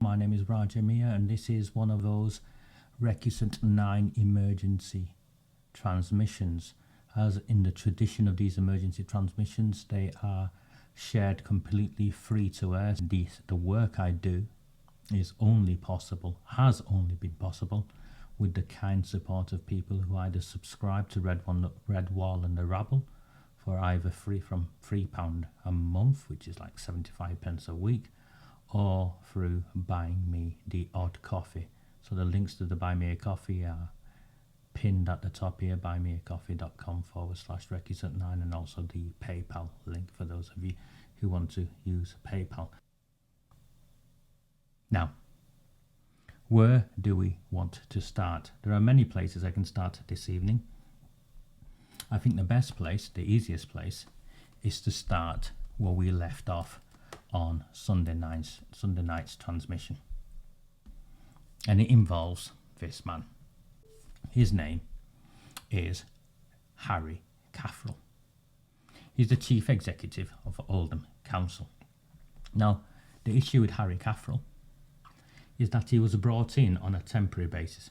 My name is Raja Mia, and this is one of those Recusant Nine emergency transmissions. As in the tradition of these emergency transmissions, they are shared completely free to air. The work I do is only possible, has only been possible, with the kind support of people who either subscribe to Red Wall and the Rabble for either from £3 a month, which is like 75 pence a week, or through buying me the odd coffee. So the links to the Buy Me a Coffee are pinned at the top here, buymeacoffee.com/Recusant9, and also the PayPal link for those of you who want to use PayPal. Now, where do we want to start? There are many places I can start this evening. I think the best place, the easiest place, is to start where we left off on Sunday night's transmission. And it involves this man. His name is Harry CATHERALL. He's the Chief Executive of Oldham Council. Now, the issue with Harry CATHERALL is that he was brought in on a temporary basis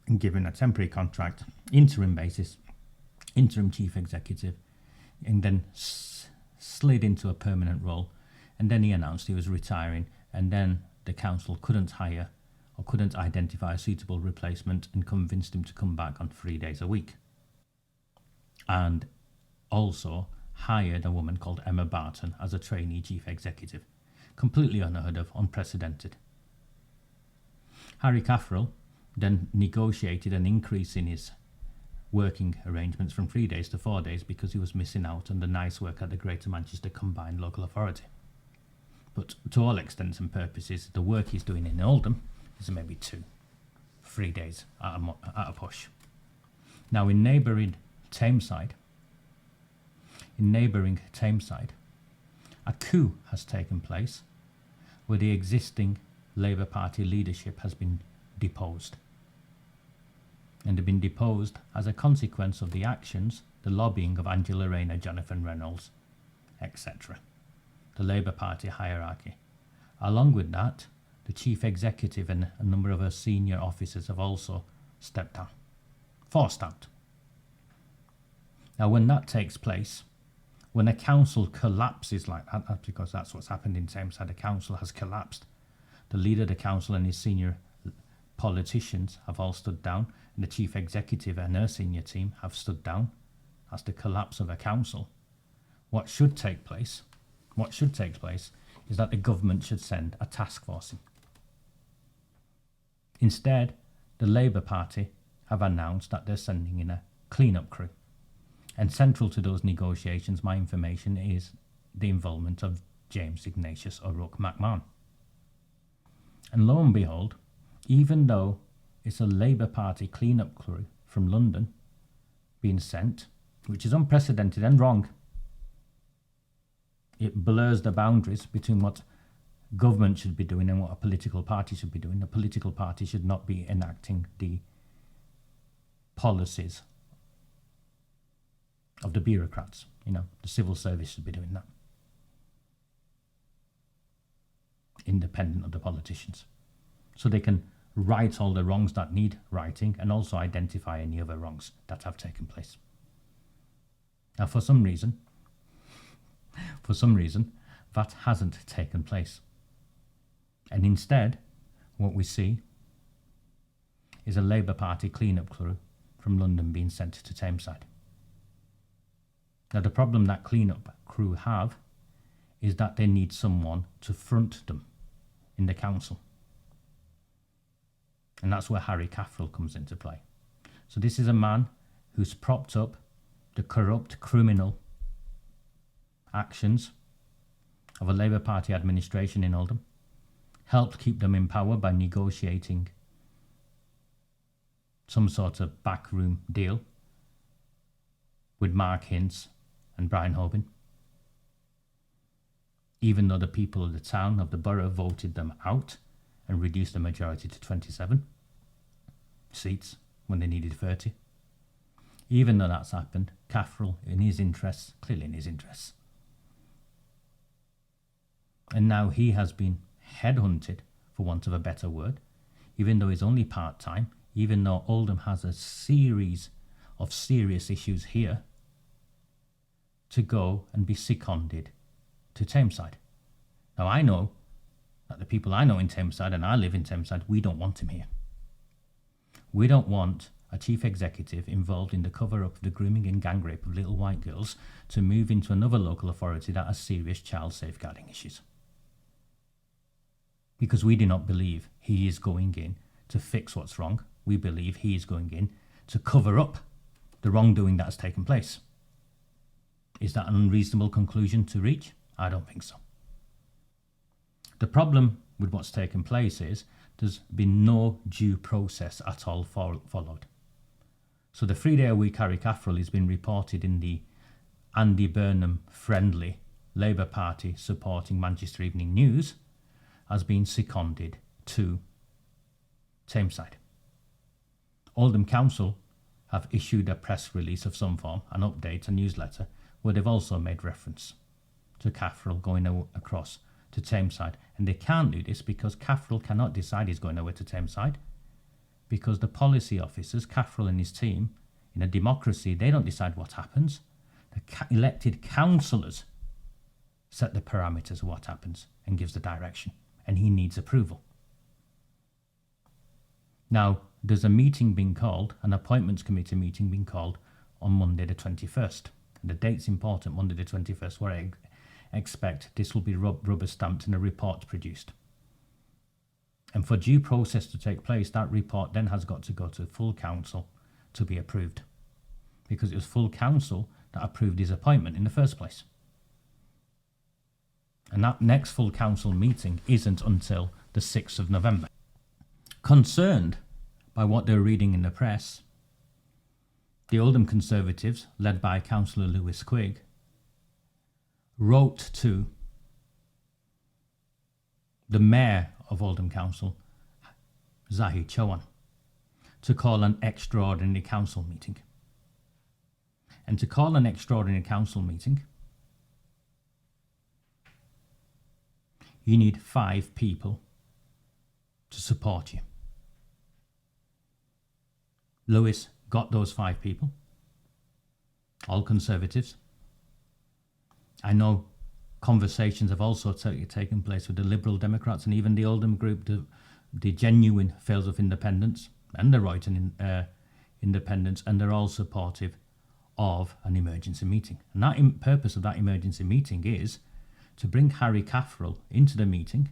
and given a temporary contract, interim basis, interim chief executive, and then slid into a permanent role. And then he announced he was retiring, and then the council couldn't hire or couldn't identify a suitable replacement and convinced him to come back on 3 days a week. And also hired a woman called Emma Barton as a trainee chief executive. Completely unheard of, unprecedented. Harry CATHERALL then negotiated an increase in his working arrangements from 3 days to 4 days because he was missing out on the nice work at the Greater Manchester Combined Local Authority. But to all extents and purposes, the work he's doing in Oldham is maybe 2-3 days at a push. Now in neighbouring Tameside, a coup has taken place where the existing Labour Party leadership has been deposed. And they've been deposed as a consequence of the actions, the lobbying of Angela Rayner, Jonathan Reynolds, etc. The Labour Party hierarchy. Along with that, the Chief Executive and a number of her senior officers have also stepped down, forced out. Now when that takes place, when a council collapses like that, that's because that's what's happened in Tameside. The council has collapsed. The leader of the council and his senior politicians have all stood down, and the chief executive and her senior team have stood down. That's the collapse of a council. What should take place is that the government should send a task force in. Instead, the Labour Party have announced that they're sending in a clean-up crew. And central to those negotiations, my information, is the involvement of James Ignatius O'Rourke McMahon. And lo and behold, even though it's a Labour Party clean-up crew from London being sent, which is unprecedented and wrong, it blurs the boundaries between what government should be doing and what a political party should be doing. The political party should not be enacting the policies of the bureaucrats. The civil service should be doing that, independent of the politicians, so they can right all the wrongs that need righting and also identify any other wrongs that have taken place. Now for some reason that hasn't taken place, and instead what we see is a Labour Party clean-up crew from London being sent to Tameside. Now the problem that clean-up crew have is that they need someone to front them in the council. And that's where Harry CATHERALL comes into play. So this is a man who's propped up the corrupt, criminal actions of a Labour Party administration in Oldham, helped keep them in power by negotiating some sort of backroom deal with Mark Hinds and Brian Hoban, even though the people of the town, of the borough, voted them out and reduced the majority to 27 seats when they needed 30. Even though that's happened, CATHERALL, clearly in his interests. And now he has been headhunted, for want of a better word, even though he's only part-time, even though Oldham has a series of serious issues here, to go and be seconded to Tameside. Now, I know that the people I know in Tameside, and I live in Tameside, we don't want him here. We don't want a chief executive involved in the cover-up of the grooming and gang rape of little white girls to move into another local authority that has serious child safeguarding issues. Because we do not believe he is going in to fix what's wrong. We believe he is going in to cover up the wrongdoing that has taken place. Is that an unreasonable conclusion to reach? I don't think so. The problem with what's taken place is there's been no due process at all followed. So the 3-day-a-week Harry CATHERALL has been reported in the Andy Burnham-friendly Labour Party supporting Manchester Evening News has been seconded to Tameside. Oldham Council have issued a press release of some form, an update, a newsletter, where they've also made reference to CATHERALL going across to Tameside. And they can't do this because CATHERALL cannot decide he's going over to Tameside, because the policy officers, CATHERALL and his team, in a democracy, they don't decide what happens. The elected councillors set the parameters of what happens and gives the direction, and he needs approval. Now, there's a meeting being called, an appointments committee meeting being called on Monday the 21st. And the date's important, Monday the 21st, where I expect this will be rubber stamped and a report produced. And for due process to take place, that report then has got to go to full council to be approved, because it was full council that approved his appointment in the first place. And that next full council meeting isn't until the 6th of November. Concerned by what they're reading in the press, the Oldham Conservatives, led by Councillor Lewis Quigg, wrote to the Mayor of Oldham Council, Zahid Chauhan, to call an extraordinary council meeting. And to call an extraordinary council meeting, you need 5 people to support you. Lewis got those 5 people, all Conservatives. I know conversations have also taken place with the Liberal Democrats and even the Oldham group, the genuine Fails of Independence and the Royton Independents, and they're all supportive of an emergency meeting. And that purpose of that emergency meeting is to bring Harry CATHERALL into the meeting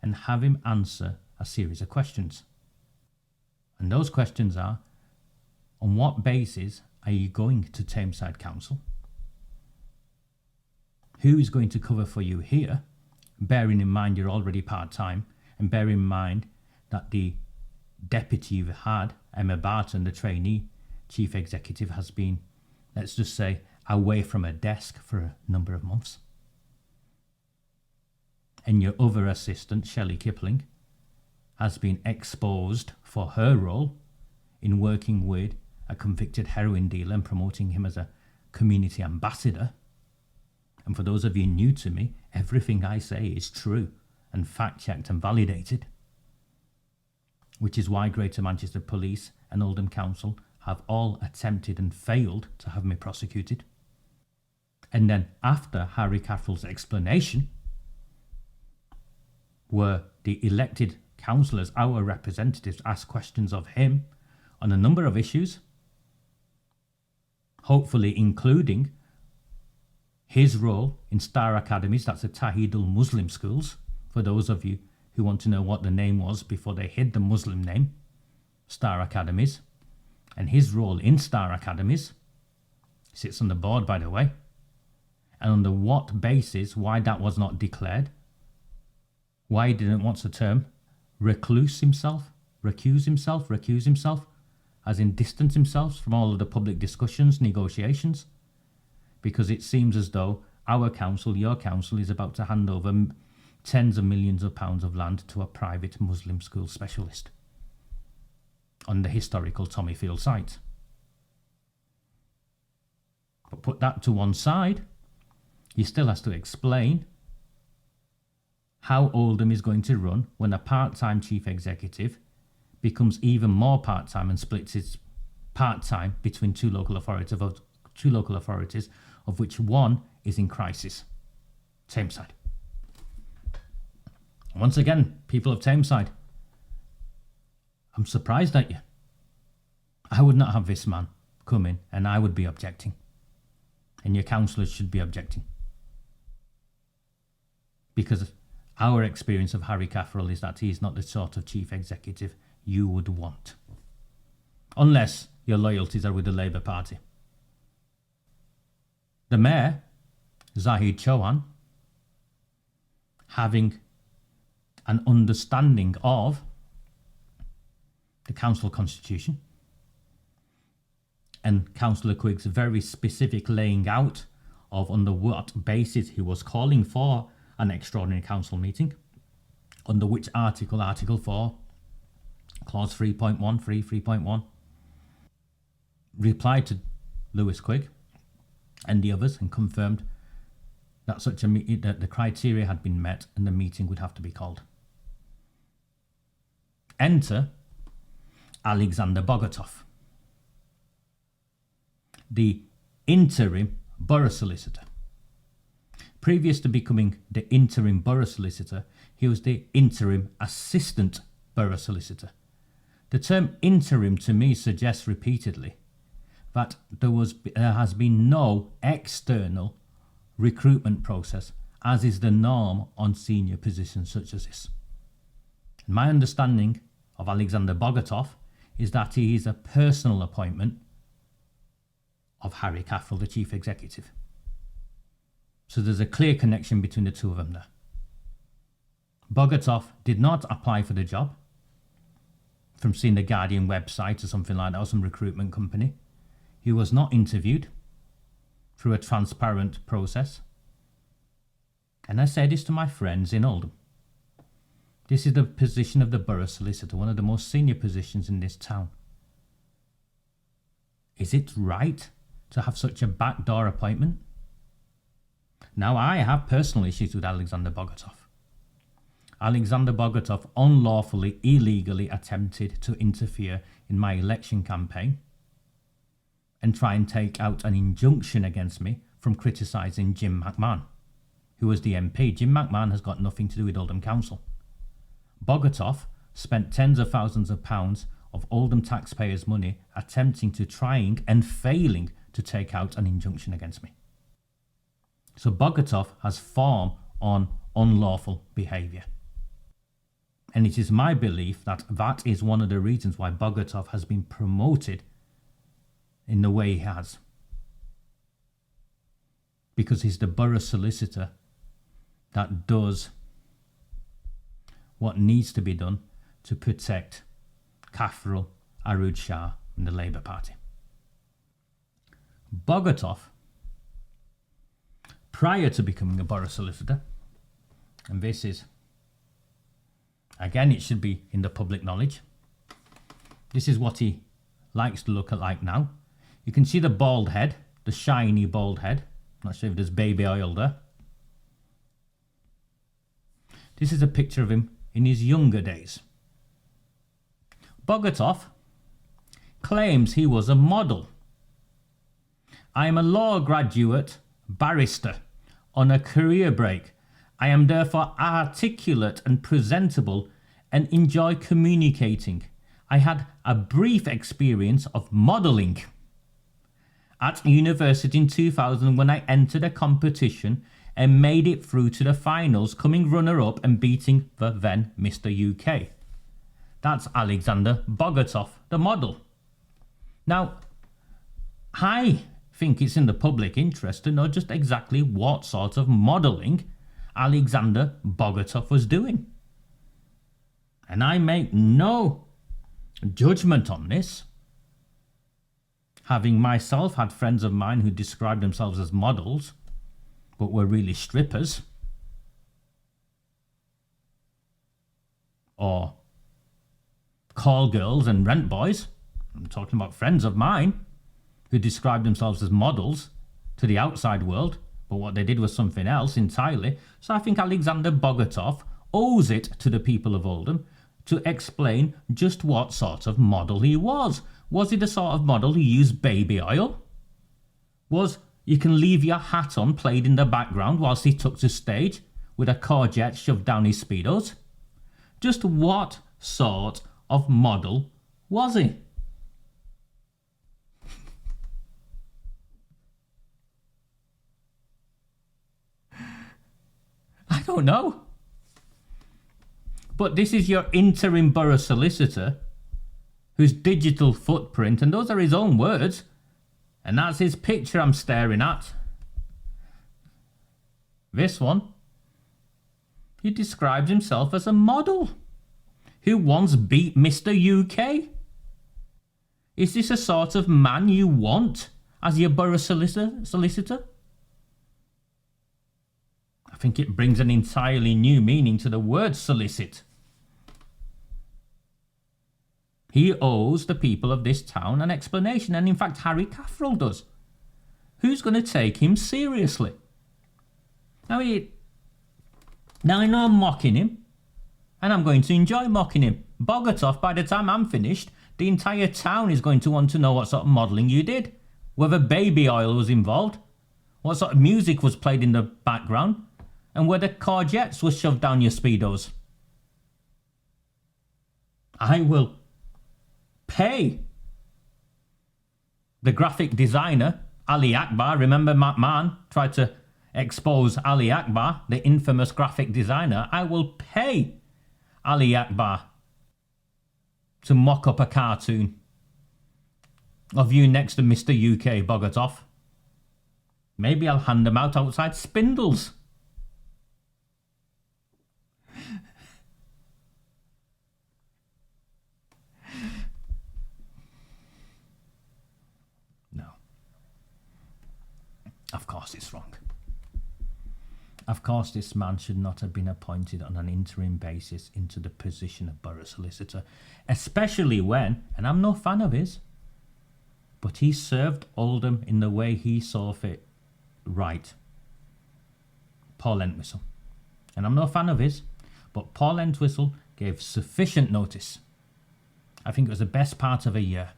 and have him answer a series of questions. And those questions are, on what basis are you going to Tameside Council? Who is going to cover for you here, bearing in mind you're already part-time, and bearing in mind that the deputy you've had, Emma Barton, the trainee chief executive, has been, let's just say, away from a desk for a number of months. And your other assistant, Shelley Kipling, has been exposed for her role in working with a convicted heroin dealer and promoting him as a community ambassador. And for those of you new to me, everything I say is true and fact-checked and validated, which is why Greater Manchester Police and Oldham Council have all attempted and failed to have me prosecuted. And then after Harry CATHERALL's explanation, where the elected councillors, our representatives, asked questions of him on a number of issues, hopefully including his role in Star Academies, that's the Tahidul Muslim schools, for those of you who want to know what the name was before they hid the Muslim name, Star Academies, and his role in Star Academies, sits on the board by the way, and under what basis, why that was not declared, why he didn't, what's the term, recuse himself, as in distance himself from all of the public discussions, negotiations, because it seems as though our council, your council, is about to hand over tens of millions of pounds of land to a private Muslim school specialist on the historical Tommyfield site. But put that to one side, he still has to explain how Oldham is going to run when a part-time chief executive becomes even more part-time and splits its part-time between two local authorities, of which one is in crisis. Tameside. Once again, people of Tameside, I'm surprised at you. I would not have this man come in, and I would be objecting. And your councillors should be objecting. Because our experience of Harry CATHERALL is that he is not the sort of chief executive you would want. Unless your loyalties are with the Labour Party. The Mayor, Zahid Chauhan, having an understanding of the council constitution and Councillor Quigg's very specific laying out of under what basis he was calling for an extraordinary council meeting, under which article, Article 4, Clause 3.1, 3.1, replied to Lewis Quigg and the others and confirmed that such a that the criteria had been met and the meeting would have to be called. Enter Alexander Bogatov, the interim Borough Solicitor. Previous to becoming the interim Borough Solicitor, he was the interim Assistant Borough Solicitor. The term interim to me suggests repeatedly that there has been no external recruitment process, as is the norm on senior positions such as this. My understanding of Alexander Bogatov is that he is a personal appointment of Harry CATHERALL, the Chief Executive. So there's a clear connection between the two of them there. Bogatov did not apply for the job from seeing the Guardian website or something like that, or some recruitment company. He was not interviewed through a transparent process. And I say this to my friends in Oldham. This is the position of the Borough Solicitor, one of the most senior positions in this town. Is it right to have such a backdoor appointment? Now, I have personal issues with Alexander Bogatov. Alexander Bogatov unlawfully, illegally attempted to interfere in my election campaign and try and take out an injunction against me from criticising Jim McMahon, who was the MP. Jim McMahon has got nothing to do with Oldham Council. Bogatov spent tens of thousands of pounds of Oldham taxpayers' money attempting to trying and failing to take out an injunction against me. So Bogatov has form on unlawful behaviour. And it is my belief that that is one of the reasons why Bogatov has been promoted in the way he has. Because he's the Borough Solicitor that does what needs to be done to protect CATHERALL, Arud Shah and the Labour Party. Bogatov, prior to becoming a Borough Solicitor, and this is, again, it should be in the public knowledge, this is what he likes to look like now. You can see the bald head, the shiny bald head. I'm not sure if there's baby oil there. This is a picture of him in his younger days. Bogatov claims he was a model. I am a law graduate barrister on a career break. I am therefore articulate and presentable and enjoy communicating. I had a brief experience of modelling at university in 2000 when I entered a competition and made it through to the finals, coming runner-up and beating the then Mr. UK. That's Alexander Bogatov, the model. Now, I think it's in the public interest to know just exactly what sort of modelling Alexander Bogatov was doing. And I make no judgment on this, having myself had friends of mine who described themselves as models but were really strippers or call girls and rent boys. I'm talking about friends of mine who described themselves as models to the outside world, but what they did was something else entirely. So I think Alexander Bogatov owes it to the people of Oldham to explain just what sort of model he was. Was he the sort of model who used baby oil? Was "You Can Leave Your Hat On" played in the background whilst he took to stage with a courgette shoved down his speedos? Just what sort of model was he? I don't know. But this is your interim borough solicitor, whose digital footprint, and those are his own words, and that's his picture I'm staring at. This one. He describes himself as a model who once beat Mr. UK. Is this a sort of man you want as your borough solicitor? I think it brings an entirely new meaning to the word solicit. He owes the people of this town an explanation, and in fact Harry CATHERALL does. Who's going to take him seriously? Now I know I'm mocking him, and I'm going to enjoy mocking him. Bogatov, by the time I'm finished, the entire town is going to want to know what sort of modelling you did, whether baby oil was involved, what sort of music was played in the background, and whether courgettes were shoved down your speedos. I will pay the graphic designer, Ali Akbar. Remember McMahon tried to expose Ali Akbar, the infamous graphic designer. I will pay Ali Akbar to mock up a cartoon of you next to Mr. UK, Bogatov. Maybe I'll hand them out outside Spindles. No. Of course it's wrong. Of course, this man should not have been appointed on an interim basis into the position of borough solicitor, especially when, and I'm no fan of his, but he served Oldham in the way he saw fit. Right. Paul Entwistle. And I'm no fan of his, but Paul Entwistle gave sufficient notice. I think it was the best part of a year.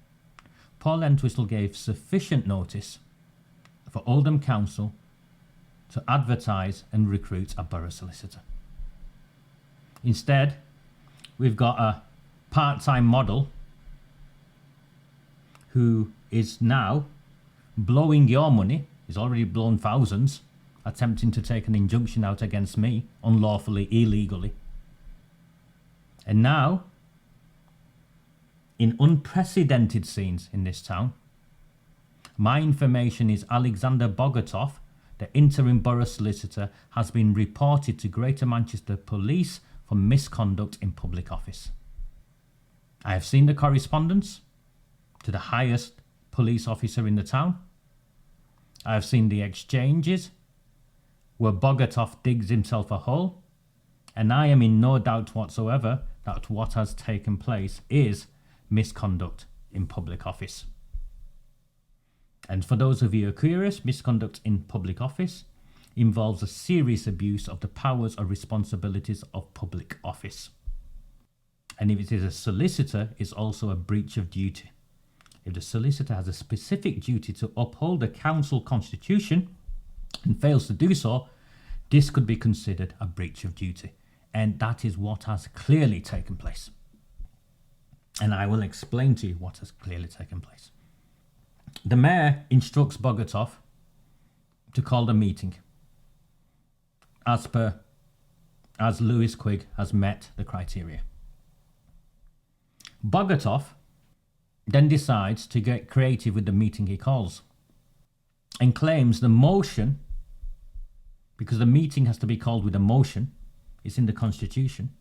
Paul Entwistle gave sufficient notice for Oldham Council to advertise and recruit a borough solicitor. Instead, we've got a part-time model who is now blowing your money. He's already blown thousands, attempting to take an injunction out against me, unlawfully, illegally. And now, in unprecedented scenes in this town, my information is Alexander Bogatov, the interim borough solicitor, has been reported to Greater Manchester Police for misconduct in public office. I have seen the correspondence to the highest police officer in the town. I have seen the exchanges where Bogatov digs himself a hole, and I am in no doubt whatsoever that what has taken place is misconduct in public office. And for those of you who are curious, misconduct in public office involves a serious abuse of the powers or responsibilities of public office. And if it is a solicitor, it's also a breach of duty. If the solicitor has a specific duty to uphold the council constitution and fails to do so, this could be considered a breach of duty. And that is what has clearly taken place. And I will explain to you what has clearly taken place. The mayor instructs Bogatov to call the meeting as Lewis Quigg has met the criteria. Bogatov then decides to get creative with the meeting he calls and claims the motion, because the meeting has to be called with a motion, it's in the constitution,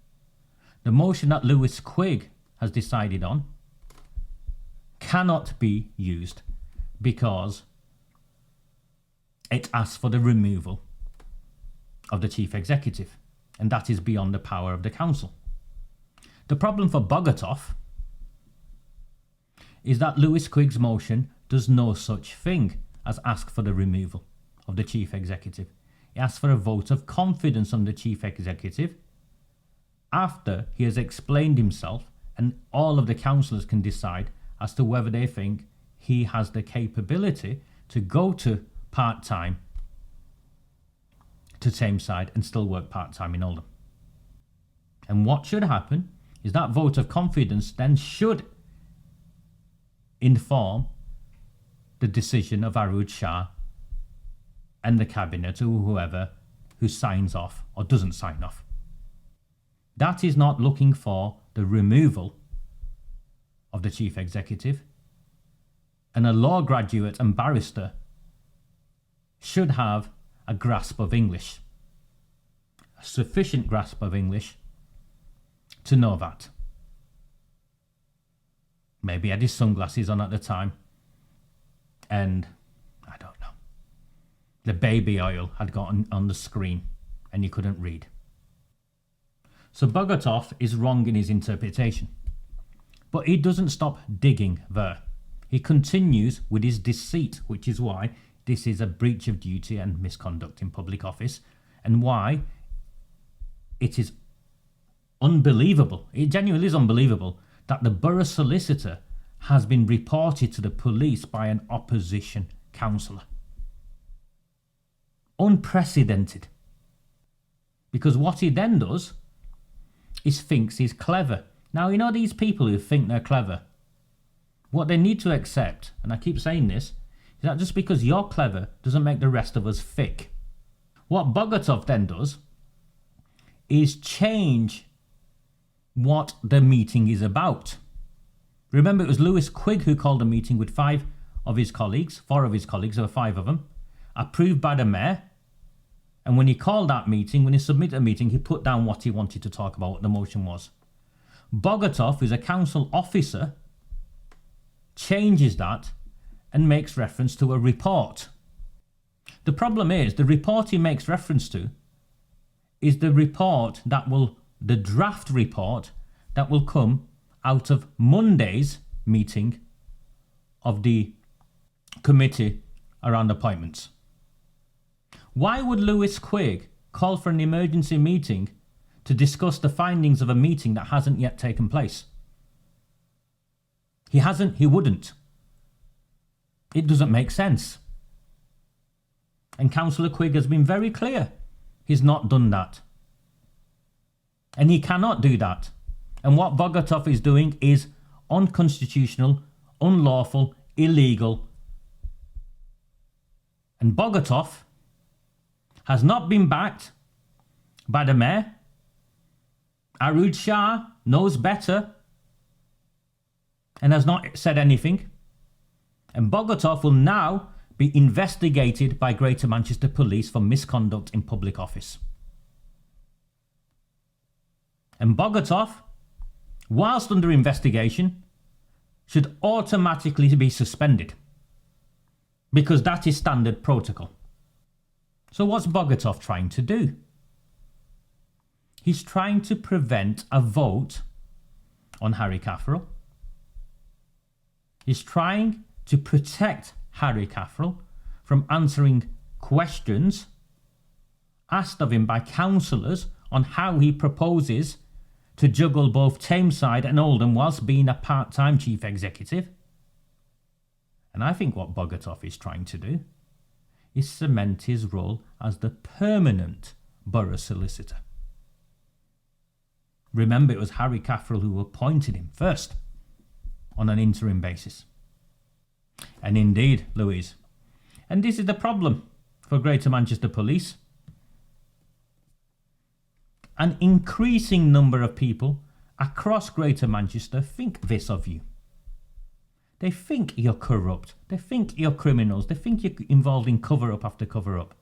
the motion that Lewis Quigg has decided on cannot be used because it asks for the removal of the chief executive, and that is beyond the power of the council. The problem for Bogatov is that Lewis Quigg's motion does no such thing as ask for the removal of the chief executive. It asks for a vote of confidence on the chief executive after he has explained himself, and all of the councillors can decide as to whether they think he has the capability to go to part-time to Tameside and still work part-time in Oldham. And what should happen is that vote of confidence then should inform the decision of Arud Shah and the cabinet, or whoever who signs off or doesn't sign off. That is not looking for the removal of the chief executive, and a law graduate and barrister should have a grasp of English, a sufficient grasp of English to know that. Maybe he had his sunglasses on at the time, and I don't know, the baby oil had gotten on the screen and you couldn't read. So Bogatov is wrong in his interpretation, but he doesn't stop digging there. He continues with his deceit, which is why this is a breach of duty and misconduct in public office, and why it is unbelievable, it genuinely is unbelievable, that the Borough Solicitor has been reported to the police by an opposition councillor. Unprecedented. Because what he then does is thinks he's clever. Now, you know these people who think they're clever? What they need to accept, and I keep saying this, is that just because you're clever doesn't make the rest of us thick. What Bogatov then does is change what the meeting is about. Remember, it was Lewis Quigg who called a meeting with four of his colleagues, there were 5 of them, approved by the mayor. And when he called that meeting, when he submitted a meeting, he put down what he wanted to talk about, what the motion was. Bogatov, who's a council officer, changes that and makes reference to a report. The problem is, the report he makes reference to is the report that will, the draft report that will come out of Monday's meeting of the committee around appointments. Why would Lewis Quigg call for an emergency meeting to discuss the findings of a meeting that hasn't yet taken place? He wouldn't. It doesn't make sense. And Councillor Quigg has been very clear. He's not done that. And he cannot do that. And what Bogatov is doing is unconstitutional, unlawful, illegal. And Bogatov has not been backed by the mayor. Arud Shah knows better and has not said anything. And Bogatov will now be investigated by Greater Manchester Police for misconduct in public office. And Bogatov, whilst under investigation, should automatically be suspended, because that is standard protocol. So what's Bogatov trying to do? He's trying to prevent a vote on Harry CATHERALL. He's trying to protect Harry CATHERALL from answering questions asked of him by councillors on how he proposes to juggle both Tameside and Oldham whilst being a part-time chief executive. And I think what Bogatov is trying to do is cement his role as the permanent Borough Solicitor. Remember, it was Harry CATHERALL who appointed him first on an interim basis. And indeed, Louise, and this is the problem for Greater Manchester Police, an increasing number of people across Greater Manchester think this of you. They think you're corrupt. They think you're criminals. They think you're involved in cover-up after cover-up.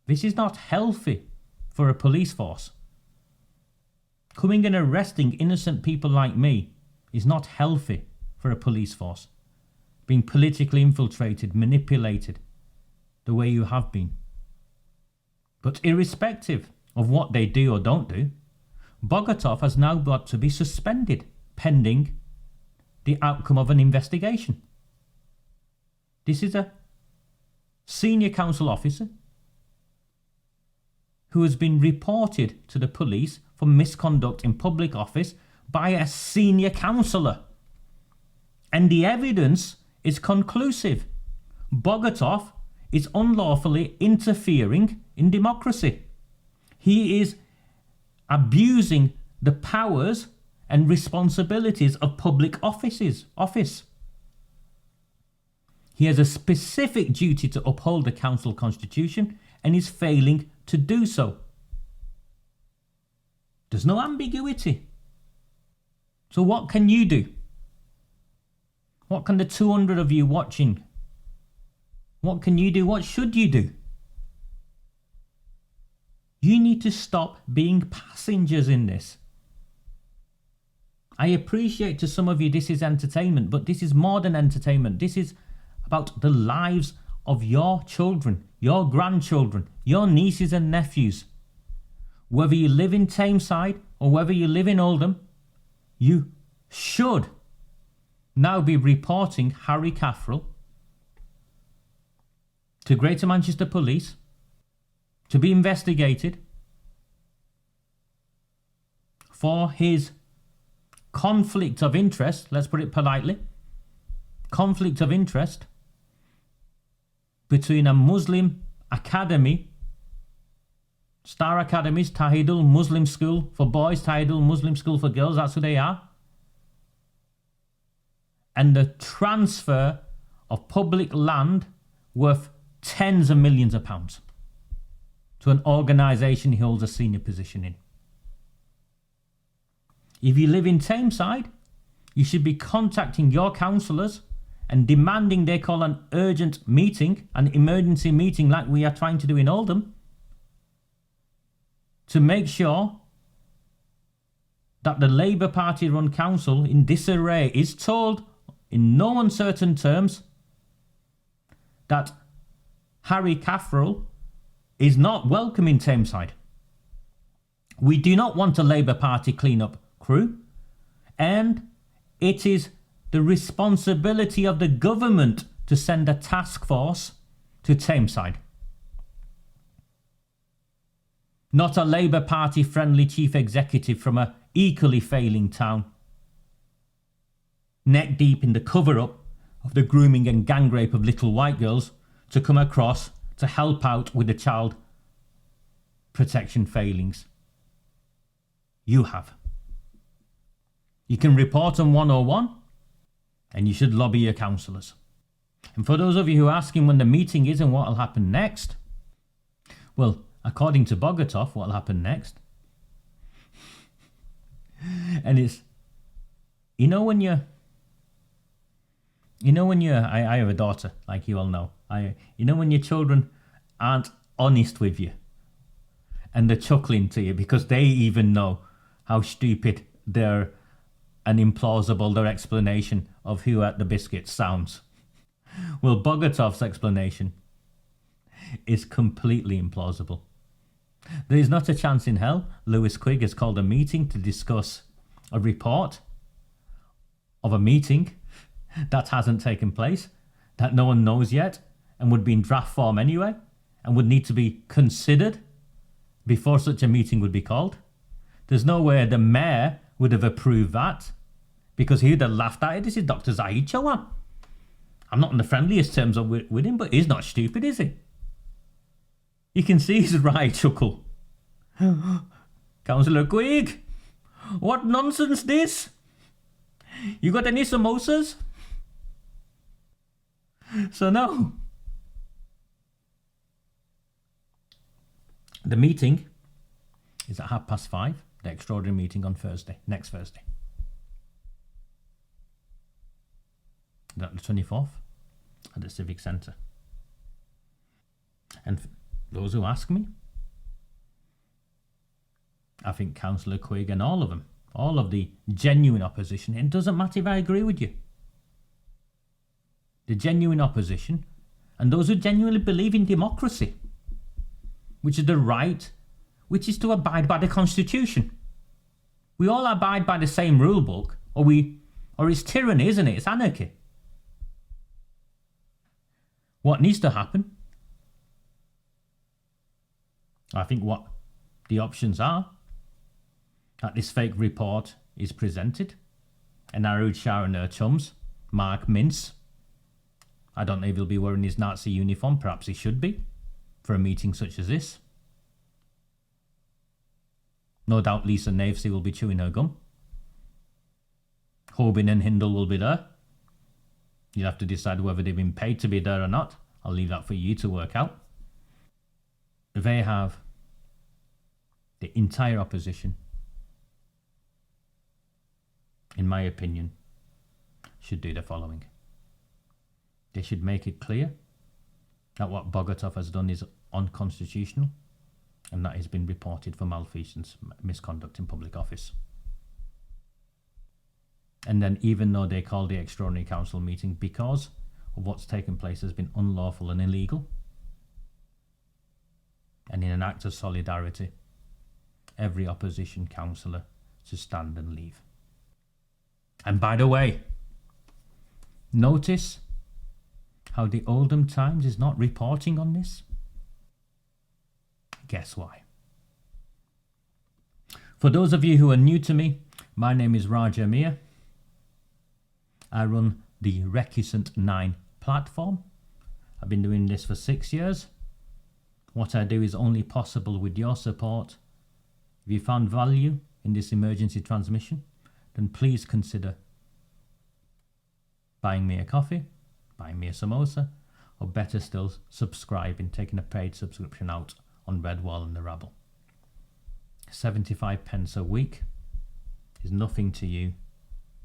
This is not healthy for a police force. Coming and arresting innocent people like me is not healthy for a police force. Being politically infiltrated, manipulated, the way you have been. But irrespective of what they do or don't do, Bogatov has now got to be suspended pending the outcome of an investigation. This is a senior council officer who has been reported to the police for misconduct in public office by a senior councillor. And the evidence is conclusive. Bogatov is unlawfully interfering in democracy. He is abusing the powers and responsibilities of public office. He has a specific duty to uphold the council constitution and is failing to do so. There's no ambiguity. So what can you do? What can the 200 of you watching? What can you do? What should you do? You need to stop being passengers in this. I appreciate to some of you this is entertainment, but this is more than entertainment. This is about the lives of your children, your grandchildren, your nieces and nephews. Whether you live in Tameside or whether you live in Oldham, you should now be reporting Harry CATHERALL to Greater Manchester Police to be investigated for his conflict of interest, let's put it politely, conflict of interest between a Muslim academy, Star Academies, Tahidul Muslim School for boys, Tahidul Muslim School for girls, that's who they are, and the transfer of public land worth tens of millions of pounds to an organisation he holds a senior position in. If you live in Tameside, you should be contacting your councillors and demanding they call an urgent meeting, an emergency meeting like we are trying to do in Oldham, to make sure that the Labour Party run council in disarray is told in no uncertain terms that Harry CATHERALL is not welcome in Tameside. We do not want a Labour Party clean-up crew, and it is the responsibility of the government to send a task force to Tameside. Not a Labour Party friendly chief executive from a equally failing town, neck deep in the cover-up of the grooming and gang rape of little white girls, to come across to help out with the child protection failings. You have. You can report on 101 and you should lobby your councillors. And for those of you who are asking when the meeting is and what will happen next, well, according to Bogatov, what will happen next, and it's, I have a daughter, like you all know. When your children aren't honest with you and they're chuckling to you because they even know how stupid and implausible their explanation of who ate the biscuits sounds. Well, Bogatov's explanation is completely implausible. There is not a chance in hell Lewis Quigg has called a meeting to discuss a report of a meeting that hasn't taken place, that no one knows yet, and would be in draft form anyway, and would need to be considered before such a meeting would be called. There's no way the mayor would have approved that, because he would have laughed at it. This is Dr. Zahid Chawan. I'm not on the friendliest terms with him, but he's not stupid, is he? You can see his wry chuckle. Councillor Quigg, what nonsense this? You got any samosas? So no. The meeting is at 5:30, the extraordinary meeting on Thursday, next Thursday. That the 24th at the Civic Centre. And those who ask me, I think Councillor Quigg and all of them, all of the genuine opposition, it doesn't matter if I agree with you. The genuine opposition and those who genuinely believe in democracy, which is the right, which is to abide by the Constitution. We all abide by the same rule book, or it's tyranny, isn't it? It's anarchy. What needs to happen, I think what The options are that this fake report is presented, and Arud Shah and her chums, Mark Mintz. I don't know if he'll be wearing his Nazi uniform, perhaps he should be, for a meeting such as this. No doubt Lisa Navesey will be chewing her gum. Hoban and Hindle will be there. You'll have to decide whether they've been paid to be there or not. I'll leave that for you to work out. They have the entire opposition, in my opinion, should do the following. They should make it clear that what Bogatov has done is unconstitutional and that he's been reported for malfeasance, misconduct in public office. And then even though they called the extraordinary council meeting because of what's taken place has been unlawful and illegal, and in an act of solidarity, every opposition councillor to stand and leave. And by the way, notice how the Oldham Times is not reporting on this? Guess why? For those of you who are new to me, my name is Raja Mir. I run the Recusant Nine platform. I've been doing this for 6 years. What I do is only possible with your support. If you found value in this emergency transmission, then please consider buying me a coffee, buying me a samosa, or better still, subscribing, taking a paid subscription out on Redwall and the Rabble. 75 pence a week is nothing to you,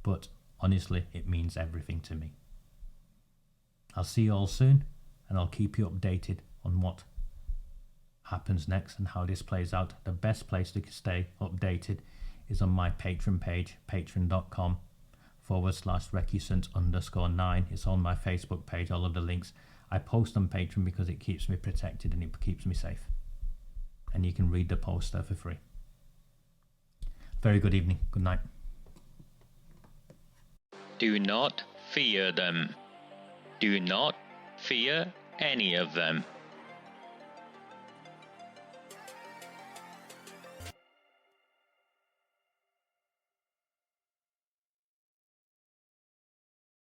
but honestly, it means everything to me. I'll see you all soon, and I'll keep you updated on what happens next and how this plays out. The best place to stay updated is on my Patreon page, patreon.com/recusant_9. It's on my Facebook page, all of the links. I post on Patreon because it keeps me protected and it keeps me safe. And you can read the post there for free. Very good evening. Good night. Do not fear them. Do not fear any of them.